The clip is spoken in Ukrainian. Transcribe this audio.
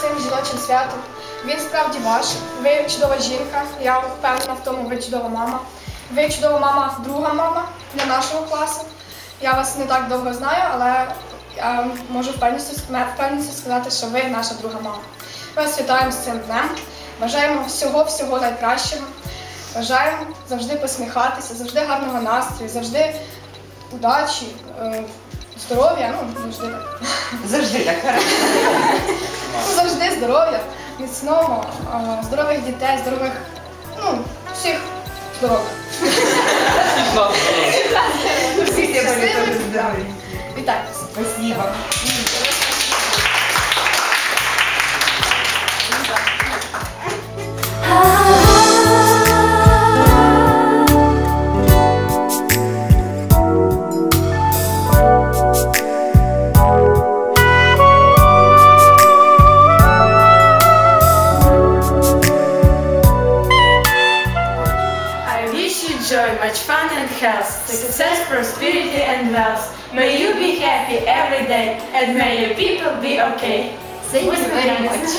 цим жіночим святом. Він справді ваш. Ви чудова жінка, я впевнена в тому, ви чудова мама. Ви чудова мама, друга мама для нашого класу. Я вас не так довго знаю, але я можу впевненістю сказати, що ви наша друга мама. Ми вас вітаємо з цим днем. Бажаємо всього найкращого. Бажаємо завжди посміхатися, завжди гарного настрою, завжди удачі, здоров'я, завжди так. Завжди так, хорошо. Завжди здоров'я, міцного, здорових дітей, здорових, всіх здорових. Всі були дуже здорові. Вітайтеся. Спасибо. Joy, much fun and health, success, prosperity and wealth. May you be happy every day and may your people be okay. Thank you very much.